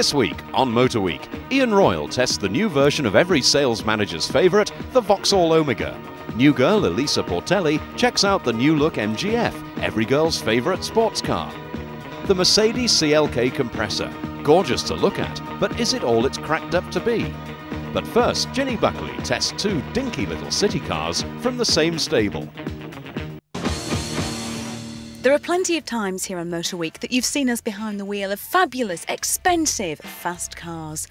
This week on Motor Week, Ian Royle tests the new version of every sales manager's favourite, the Vauxhall Omega. New girl Elisa Portelli checks out the new look MGF, every girl's favourite sports car. The Mercedes CLK compressor, gorgeous to look at, but is it all it's cracked up to be? But first, Ginny Buckley tests two dinky little city cars from the same stable. There are plenty of times here on Motor Week that you've seen us behind the wheel of fabulous, expensive, fast cars.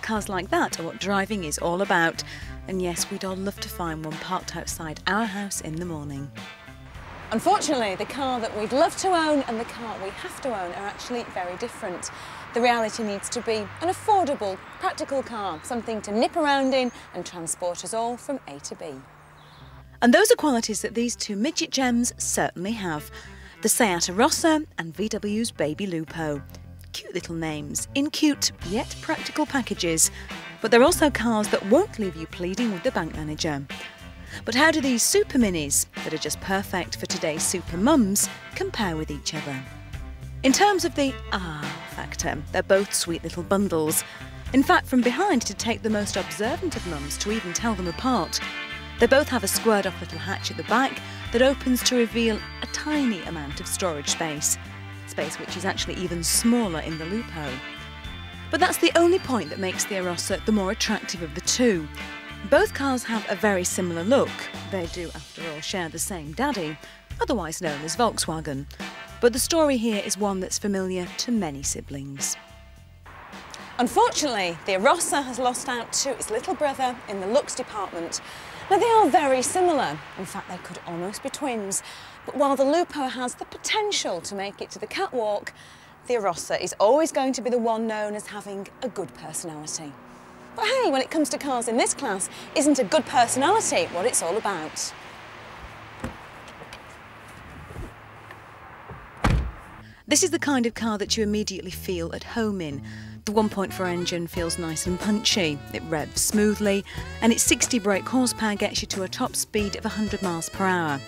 Cars like that are what driving is all about. And yes, we'd all love to find one parked outside our house in the morning. Unfortunately, the car that we'd love to own and the car we have to own are actually very different. The reality needs to be an affordable, practical car, something to nip around in and transport us all from A to B. And those are qualities that these two midget gems certainly have. The Seat Arossa and VW's baby Lupo. Cute little names, in cute yet practical packages. But they're also cars that won't leave you pleading with the bank manager. But how do these super minis, that are just perfect for today's super mums, compare with each other? In terms of the factor, they're both sweet little bundles. In fact, from behind to take the most observant of mums to even tell them apart. They both have a squared off little hatch at the back that opens to reveal a tiny amount of storage space which is actually even smaller in the Lupo. But that's the only point that makes the Arossa the more attractive of the two. Both cars have a very similar look. They do, after all, share the same daddy, otherwise known as Volkswagen. But the story here is one that's familiar to many siblings. Unfortunately, the Arossa has lost out to its little brother in the looks department. Now, they are very similar. In fact, they could almost be twins. But while the Lupo has the potential to make it to the catwalk, the Arossa is always going to be the one known as having a good personality. But hey, when it comes to cars in this class, isn't a good personality what it's all about? This is the kind of car that you immediately feel at home in. The 1.4 engine feels nice and punchy, it revs smoothly, and its 60 brake horsepower gets you to a top speed of 100 miles per hour.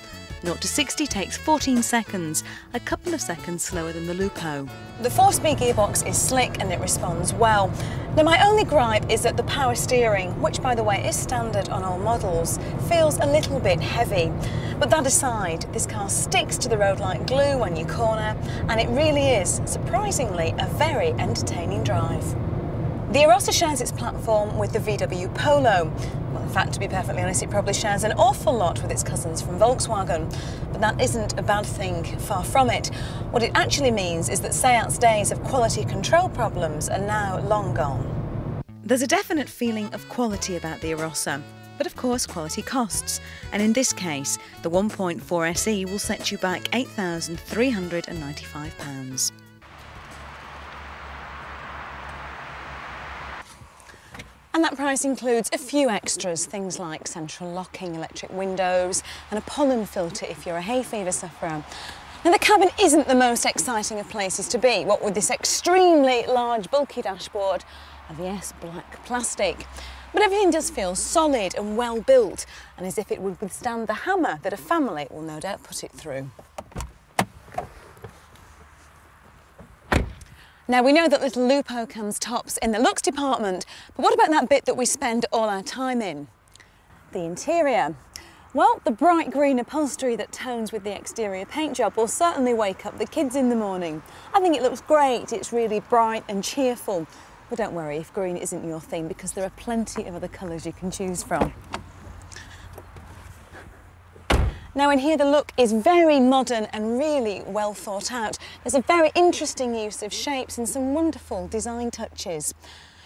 0 to 60 takes 14 seconds, a couple of seconds slower than the Lupo. The 4-speed gearbox is slick and it responds well. Now, my only gripe is that the power steering, which by the way is standard on all models, feels a little bit heavy. But that aside, this car sticks to the road like glue when you corner, and it really is, surprisingly, a very entertaining drive. The Arossa shares its platform with the VW Polo. Well, in fact, to be perfectly honest, it probably shares an awful lot with its cousins from Volkswagen. But that isn't a bad thing, far from it. What it actually means is that Seat's days of quality control problems are now long gone. There's a definite feeling of quality about the Arossa. But of course, quality costs. And in this case, the 1.4 SE will set you back £8,395. And that price includes a few extras, things like central locking, electric windows and a pollen filter if you're a hay fever sufferer. Now, the cabin isn't the most exciting of places to be, what with this extremely large, bulky dashboard of, yes, black plastic. But everything does feel solid and well built, and as if it would withstand the hammer that a family will no doubt put it through. Now, we know that little Lupo comes tops in the looks department, but what about that bit that we spend all our time in? The interior. Well, the bright green upholstery that tones with the exterior paint job will certainly wake up the kids in the morning. I think it looks great, it's really bright and cheerful. But don't worry if green isn't your theme, because there are plenty of other colours you can choose from. Now, in here the look is very modern and really well thought out. There's a very interesting use of shapes and some wonderful design touches.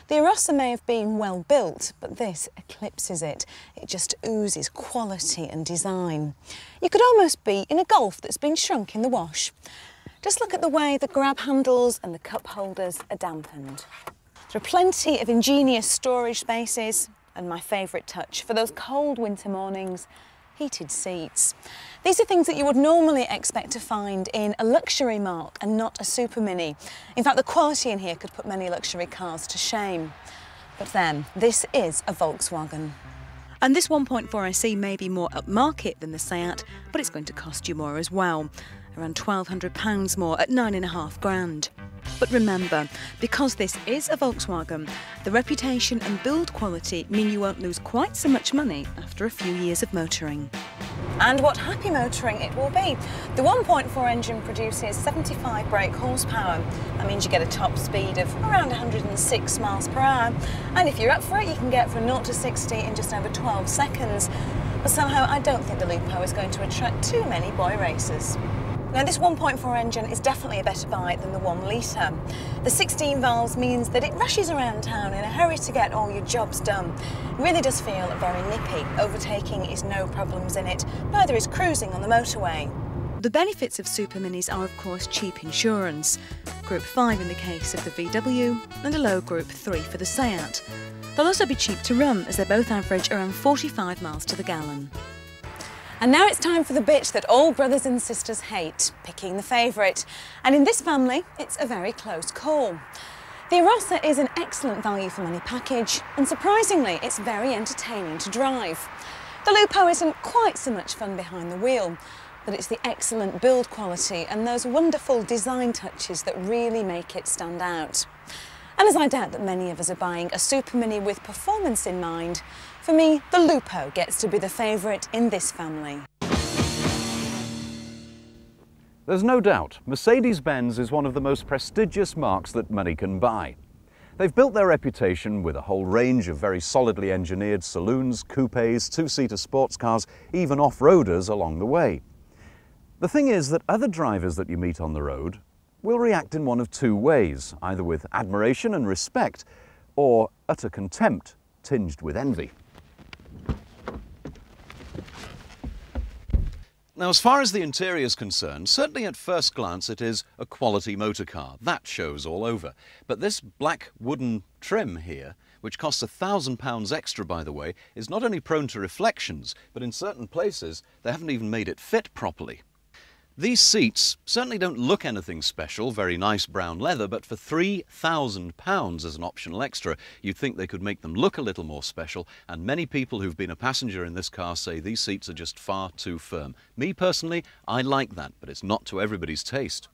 The Arossa may have been well built, but this eclipses it. It just oozes quality and design. You could almost be in a Golf that's been shrunk in the wash. Just look at the way the grab handles and the cup holders are dampened. There are plenty of ingenious storage spaces, and my favourite touch for those cold winter mornings, heated seats. These are things that you would normally expect to find in a luxury marque and not a super mini. In fact, the quality in here could put many luxury cars to shame. But then, this is a Volkswagen. And this 1.4 SE may be more upmarket than the Seat, but it's going to cost you more as well. Around £1,200 more at £9,500. But remember, because this is a Volkswagen, the reputation and build quality mean you won't lose quite so much money after a few years of motoring. And what happy motoring it will be. The 1.4 engine produces 75 brake horsepower. That means you get a top speed of around 106 miles per hour. And if you're up for it, you can get from 0 to 60 in just over 12 seconds. But somehow I don't think the Lupo is going to attract too many boy racers. Now this 1.4 engine is definitely a better buy than the 1 litre. The 16 valves means that it rushes around town in a hurry to get all your jobs done. It really does feel very nippy. Overtaking is no problems in it, neither is cruising on the motorway. The benefits of Super Minis are of course cheap insurance, Group 5 in the case of the VW and a low Group 3 for the Seat. They'll also be cheap to run as they both average around 45 miles to the gallon. And now it's time for the bit that all brothers and sisters hate, picking the favourite. And in this family, it's a very close call. The Arase is an excellent value for money package, and surprisingly, it's very entertaining to drive. The Lupo isn't quite so much fun behind the wheel, but it's the excellent build quality and those wonderful design touches that really make it stand out. And as I doubt that many of us are buying a Super Mini with performance in mind, for me, the Lupo gets to be the favourite in this family. There's no doubt, Mercedes-Benz is one of the most prestigious marques that money can buy. They've built their reputation with a whole range of very solidly engineered saloons, coupes, two-seater sports cars, even off-roaders along the way. The thing is that other drivers that you meet on the road will react in one of two ways, either with admiration and respect, or utter contempt tinged with envy. Now, as far as the interior is concerned, certainly at first glance it is a quality motor car. That shows all over. But this black wooden trim here, which costs £1,000 extra, by the way, is not only prone to reflections, but in certain places they haven't even made it fit properly. These seats certainly don't look anything special, very nice brown leather, but for £3,000 as an optional extra, you'd think they could make them look a little more special, and many people who've been a passenger in this car say these seats are just far too firm. Me personally, I like that, but it's not to everybody's taste.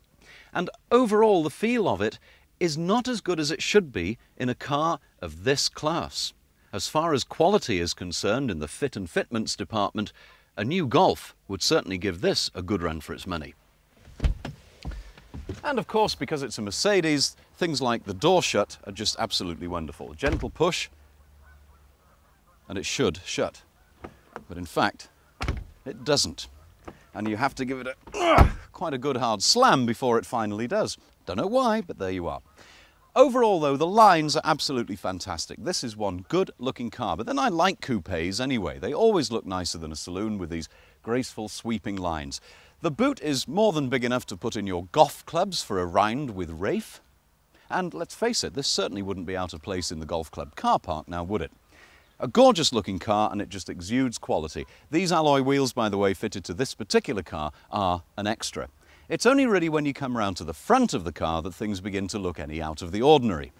And overall, the feel of it is not as good as it should be in a car of this class. As far as quality is concerned in the fit and fitments department, a new Golf would certainly give this a good run for its money. And of course, because it's a Mercedes, things like the door shut are just absolutely wonderful. A gentle push, and it should shut. But in fact, it doesn't. And you have to give it quite a good hard slam before it finally does. Don't know why, but there you are. Overall, though, the lines are absolutely fantastic. This is one good-looking car, but then I like coupes anyway. They always look nicer than a saloon with these graceful, sweeping lines. The boot is more than big enough to put in your golf clubs for a round with Rafe. And let's face it, this certainly wouldn't be out of place in the golf club car park now, would it? A gorgeous-looking car, and it just exudes quality. These alloy wheels, by the way, fitted to this particular car are an extra. It's only really when you come round to the front of the car that things begin to look any out of the ordinary.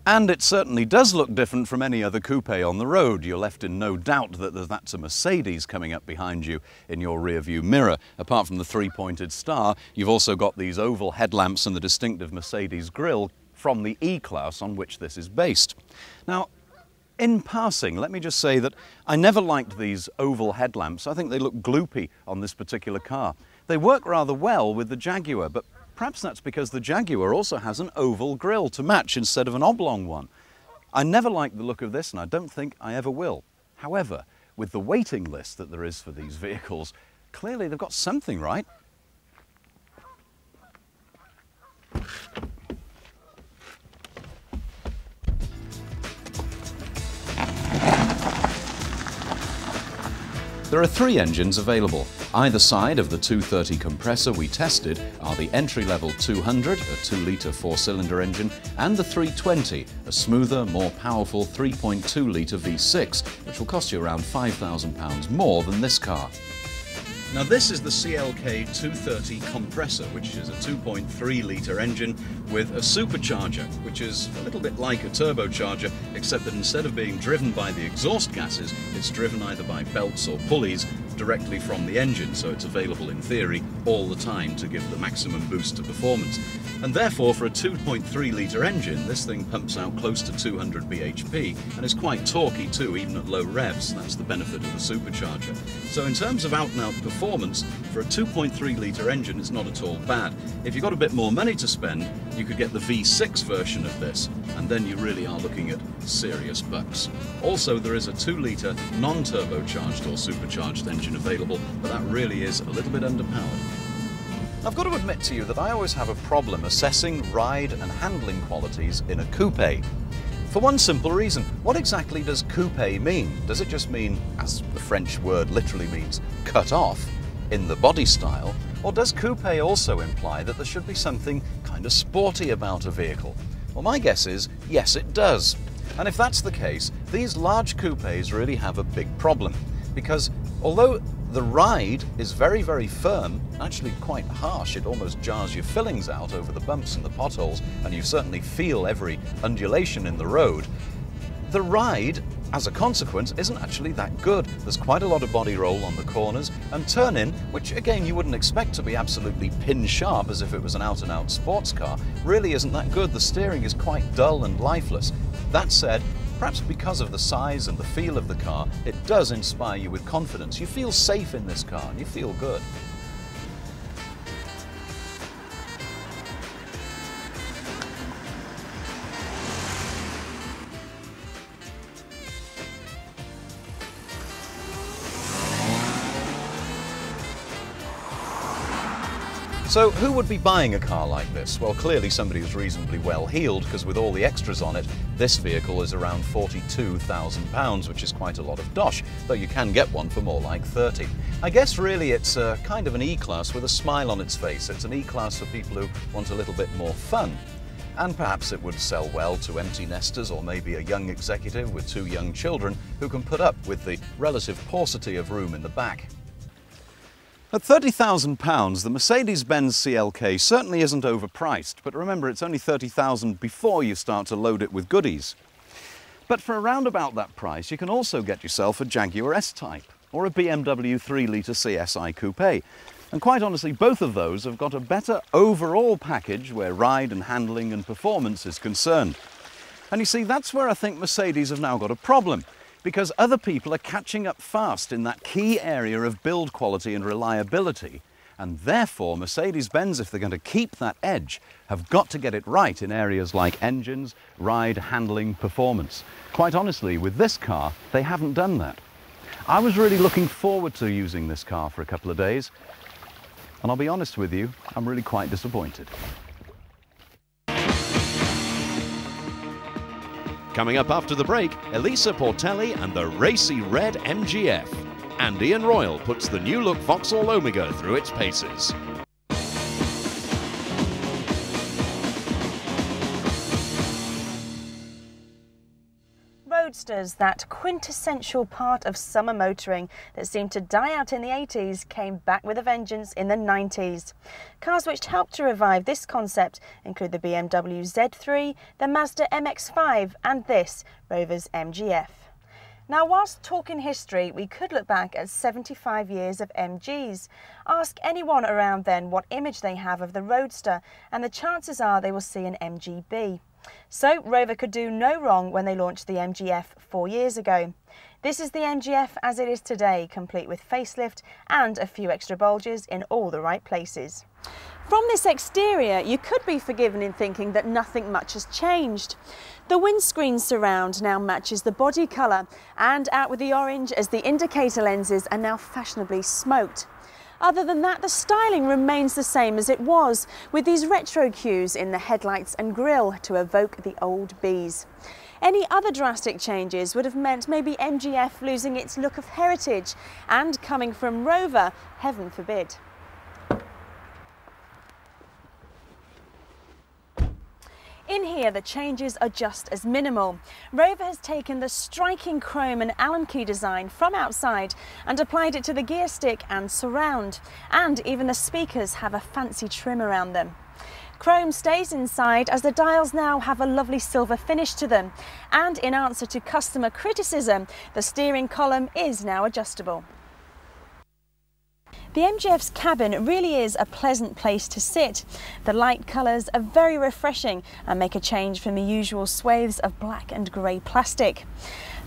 And it certainly does look different from any other coupe on the road. You're left in no doubt that that's a Mercedes coming up behind you in your rear-view mirror. Apart from the three-pointed star, you've also got these oval headlamps and the distinctive Mercedes grille from the E-Class on which this is based. Now, in passing, let me just say that I never liked these oval headlamps. I think they look gloopy on this particular car. They work rather well with the Jaguar, but perhaps that's because the Jaguar also has an oval grille to match instead of an oblong one. I never liked the look of this, and I don't think I ever will. However, with the waiting list that there is for these vehicles, clearly they've got something right. There are 3 engines available. Either side of the 230 compressor we tested are the entry-level 200, a 2-litre 4-cylinder engine, and the 320, a smoother, more powerful 3.2-litre V6, which will cost you around £5,000 more than this car. Now this is the CLK 230 compressor, which is a 2.3-litre engine with a supercharger, which is a little bit like a turbocharger, except that instead of being driven by the exhaust gases, it's driven either by belts or pulleys directly from the engine, so it's available in theory all the time to give the maximum boost to performance. And therefore, for a 2.3 litre engine, this thing pumps out close to 200 bhp and is quite torquey too, even at low revs. That's the benefit of the supercharger. So in terms of out-and-out performance, for a 2.3 litre engine, it's not at all bad. If you've got a bit more money to spend, you could get the V6 version of this, and then you really are looking at serious bucks. Also, there is a 2 litre non-turbocharged or supercharged engine available, but that really is a little bit underpowered. I've got to admit to you that I always have a problem assessing ride and handling qualities in a coupe. For one simple reason, what exactly does coupe mean? Does it just mean, as the French word literally means, cut off in the body style? Or does coupe also imply that there should be something kind of sporty about a vehicle? Well, my guess is, yes, it does. And if that's the case, these large coupes really have a big problem, because although the ride is very, very firm, actually quite harsh, it almost jars your fillings out over the bumps and the potholes, and you certainly feel every undulation in the road. The ride, as a consequence, isn't actually that good. There's quite a lot of body roll on the corners, and turn-in, which again you wouldn't expect to be absolutely pin-sharp as if it was an out-and-out sports car, really isn't that good. The steering is quite dull and lifeless. That said, perhaps because of the size and the feel of the car, it does inspire you with confidence. You feel safe in this car and you feel good. So who would be buying a car like this? Well, clearly somebody who's reasonably well heeled, because with all the extras on it, this vehicle is around £42,000, which is quite a lot of dosh, though you can get one for more like 30. I guess really it's a kind of an E-Class with a smile on its face. It's an E-Class for people who want a little bit more fun. And perhaps it would sell well to empty nesters, or maybe a young executive with 2 young children who can put up with the relative paucity of room in the back. At £30,000, the Mercedes-Benz CLK certainly isn't overpriced, but remember it's only £30,000 before you start to load it with goodies. But for around about that price, you can also get yourself a Jaguar S-Type or a BMW 3 litre CSI Coupe. And quite honestly, both of those have got a better overall package where ride and handling and performance is concerned. And you see, that's where I think Mercedes have now got a problem, because other people are catching up fast in that key area of build quality and reliability, and therefore Mercedes-Benz, if they're going to keep that edge, have got to get it right in areas like engines, ride, handling, performance. Quite honestly, with this car, they haven't done that. I was really looking forward to using this car for a couple of days, and I'll be honest with you, I'm really quite disappointed. Coming up after the break, Elisa Portelli and the racy red MGF. And Ian Royle puts the new look Vauxhall Omega through its paces. Roadsters, that quintessential part of summer motoring that seemed to die out in the 80s, came back with a vengeance in the 90s. Cars which helped to revive this concept include the BMW Z3, the Mazda MX-5 and this, Rover's MGF. Now, whilst talking history, we could look back at 75 years of MGs. Ask anyone around then what image they have of the Roadster, and the chances are they will see an MGB. So Rover could do no wrong when they launched the MGF 4 years ago. This is the MGF as it is today, complete with facelift and a few extra bulges in all the right places. From this exterior, you could be forgiven in thinking that nothing much has changed. The windscreen surround now matches the body colour, and out with the orange as the indicator lenses are now fashionably smoked. Other than that, the styling remains the same as it was, with these retro cues in the headlights and grille to evoke the old bees. Any other drastic changes would have meant maybe MGF losing its look of heritage, and coming from Rover, heaven forbid. In here, the changes are just as minimal. Rover has taken the striking chrome and Allen key design from outside and applied it to the gear stick and surround. And even the speakers have a fancy trim around them. Chrome stays inside as the dials now have a lovely silver finish to them. And in answer to customer criticism, the steering column is now adjustable. The MGF's cabin really is a pleasant place to sit. The light colours are very refreshing and make a change from the usual swathes of black and grey plastic.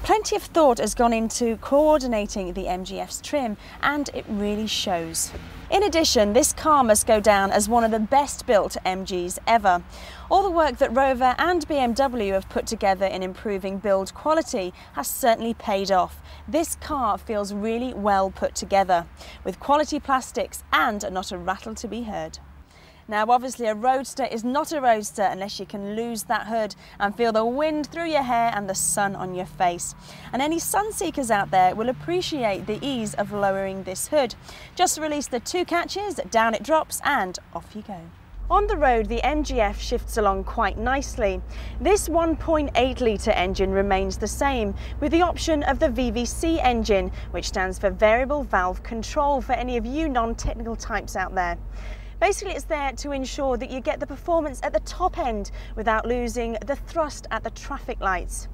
Plenty of thought has gone into coordinating the MGF's trim, and it really shows. In addition, this car must go down as one of the best built MGs ever. All the work that Rover and BMW have put together in improving build quality has certainly paid off. This car feels really well put together, with quality plastics and not a rattle to be heard. Now obviously a roadster is not a roadster unless you can lose that hood and feel the wind through your hair and the sun on your face. And any sun seekers out there will appreciate the ease of lowering this hood. Just release the 2 catches, down it drops and off you go. On the road, the MGF shifts along quite nicely. This 1.8 litre engine remains the same, with the option of the VVC engine, which stands for Variable Valve Control for any of you non-technical types out there. Basically, it's there to ensure that you get the performance at the top end without losing the thrust at the traffic lights.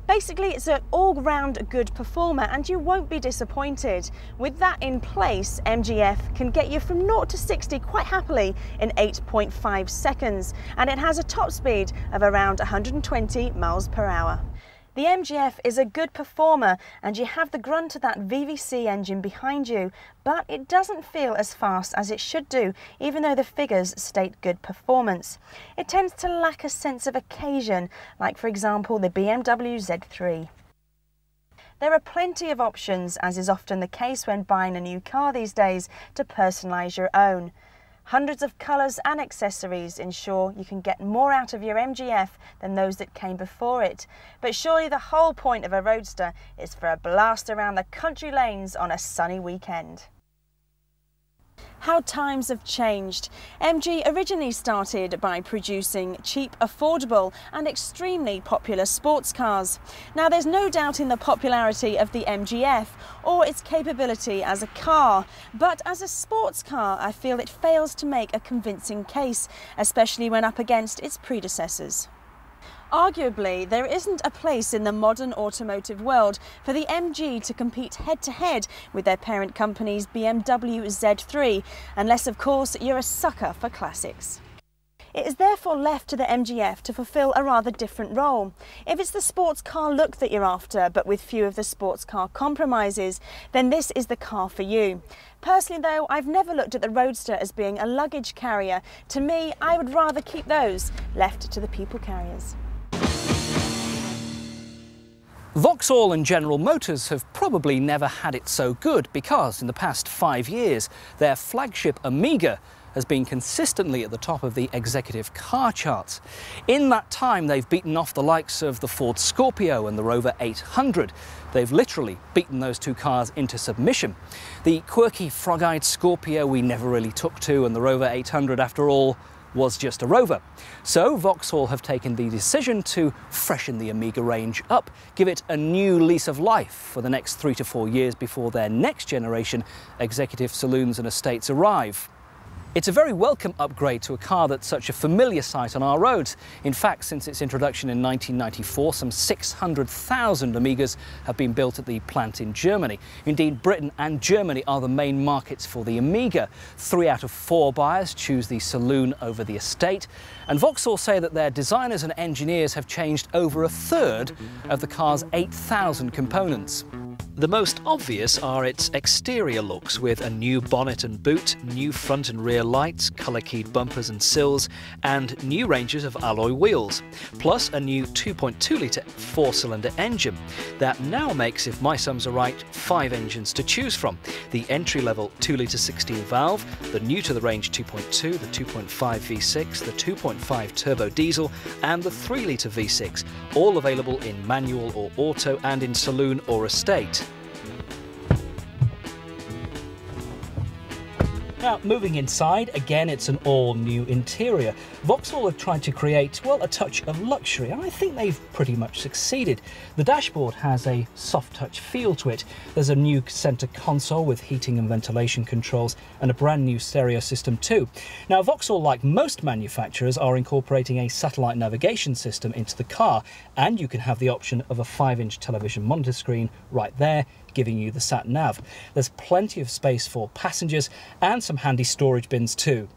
Basically, it's an all-round good performer and you won't be disappointed. With that in place, MGF can get you from 0 to 60 quite happily in 8.5 seconds, and it has a top speed of around 120 miles per hour. The MGF is a good performer and you have the grunt of that VVC engine behind you, but it doesn't feel as fast as it should do, even though the figures state good performance. It tends to lack a sense of occasion, like for example the BMW Z3. There are plenty of options, as is often the case when buying a new car these days, to personalise your own. Hundreds of colours and accessories ensure you can get more out of your MGF than those that came before it. But surely the whole point of a roadster is for a blast around the country lanes on a sunny weekend. How times have changed. MG originally started by producing cheap, affordable and extremely popular sports cars. Now there's no doubt in the popularity of the MGF or its capability as a car, but as a sports car I feel it fails to make a convincing case, especially when up against its predecessors. Arguably, there isn't a place in the modern automotive world for the MG to compete head-to-head with their parent company's BMW Z3, unless of course you're a sucker for classics. It is therefore left to the MGF to fulfil a rather different role. If it's the sports car look that you're after, but with few of the sports car compromises, then this is the car for you. Personally though, I've never looked at the Roadster as being a luggage carrier. To me, I would rather keep those left to the people carriers. Vauxhall and General Motors have probably never had it so good because in the past 5 years their flagship Amiga has been consistently at the top of the executive car charts. In that time they've beaten off the likes of the Ford Scorpio and the Rover 800. They've literally beaten those 2 cars into submission. The quirky frog-eyed Scorpio we never really took to, and the Rover 800 after all was just a Rover. So Vauxhall have taken the decision to freshen the Amiga range up, give it a new lease of life for the next 3 to 4 years before their next generation executive saloons and estates arrive. It's a very welcome upgrade to a car that's such a familiar sight on our roads. In fact, since its introduction in 1994, some 600,000 Amigas have been built at the plant in Germany. Indeed, Britain and Germany are the main markets for the Amiga. 3 out of 4 buyers choose the saloon over the estate. And Vauxhall say that their designers and engineers have changed over 1/3 of the car's 8,000 components. The most obvious are its exterior looks, with a new bonnet and boot, new front and rear lights, colour-keyed bumpers and sills, and new ranges of alloy wheels, plus a new 2.2 litre 4-cylinder engine. That now makes, if my sums are right, 5 engines to choose from. The entry-level 2 litre 16 valve, the new-to-the-range 2.2, the 2.5 V6, the 2.5 turbo diesel, and the 3 litre V6, all available in manual or auto and in saloon or estate. Now, moving inside, again, it's an all-new interior. Vauxhall have tried to create, well, a touch of luxury, and I think they've pretty much succeeded. The dashboard has a soft-touch feel to it. There's a new centre console with heating and ventilation controls and a brand new stereo system too. Now, Vauxhall, like most manufacturers, are incorporating a satellite navigation system into the car, and you can have the option of a 5-inch television monitor screen right there, giving you the sat-nav. There's plenty of space for passengers and some handy storage bins too.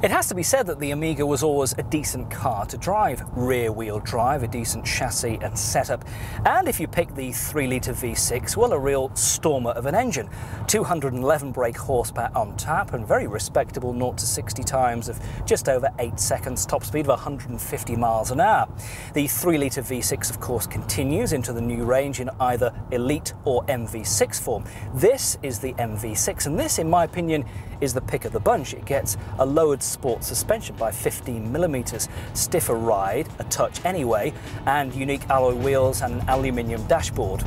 It has to be said that the Amiga was always a decent car to drive. Rear-wheel drive, a decent chassis and setup. And if you pick the 3-litre V6, well, a real stormer of an engine. 211 brake horsepower on tap and very respectable 0 to 60 times of just over 8 seconds, top speed of 150 miles an hour. The 3-litre V6, of course, continues into the new range in either Elite or MV6 form. This is the MV6, and this, in my opinion, is the pick of the bunch. It gets a lowered sport suspension by 15mm, stiffer ride, a touch anyway, and unique alloy wheels and an aluminium dashboard.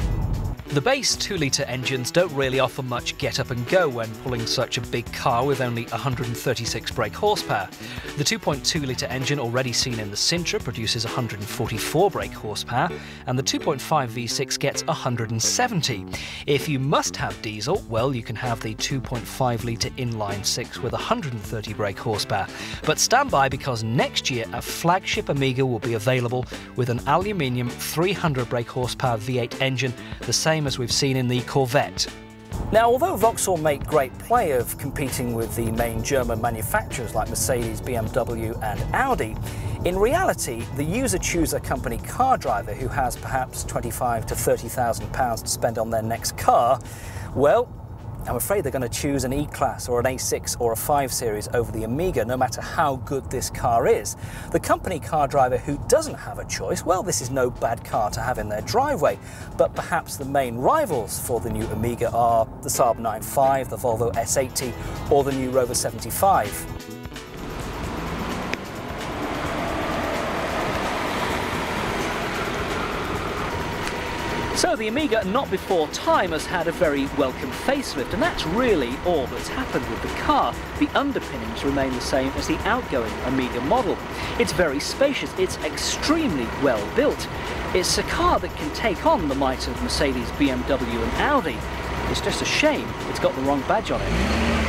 The base 2-litre engines don't really offer much get up and go when pulling such a big car with only 136 brake horsepower. The 2.2-litre engine already seen in the Sintra produces 144 brake horsepower, and the 2.5 V6 gets 170. If you must have diesel, well, you can have the 2.5-litre inline 6 with 130 brake horsepower. But stand by, because next year a flagship Amiga will be available with an aluminium 300 brake horsepower V8 engine, the same as we've seen in the Corvette. Now, although Vauxhall make great play of competing with the main German manufacturers like Mercedes, BMW and Audi, in reality, the user-chooser company car driver who has perhaps £25,000 to £30,000 to spend on their next car, well, I'm afraid they're going to choose an E-Class or an A6 or a 5 Series over the Amiga, no matter how good this car is. The company car driver who doesn't have a choice, well, this is no bad car to have in their driveway, but perhaps the main rivals for the new Amiga are the Saab 9.5, the Volvo S80 or the new Rover 75. So the Amiga, not before time, has had a very welcome facelift, and that's really all that's happened with the car. The underpinnings remain the same as the outgoing Amiga model. It's very spacious, it's extremely well built. It's a car that can take on the might of Mercedes, BMW and Audi. It's just a shame it's got the wrong badge on it.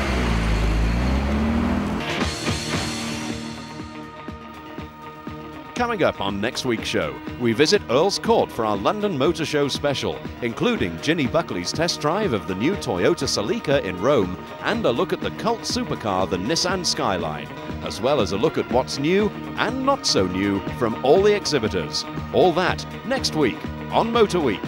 Coming up on next week's show, we visit Earl's Court for our London Motor Show special, including Ginny Buckley's test drive of the new Toyota Celica in Rome and a look at the cult supercar, the Nissan Skyline, as well as a look at what's new and not so new from all the exhibitors. All that next week on Motor Week.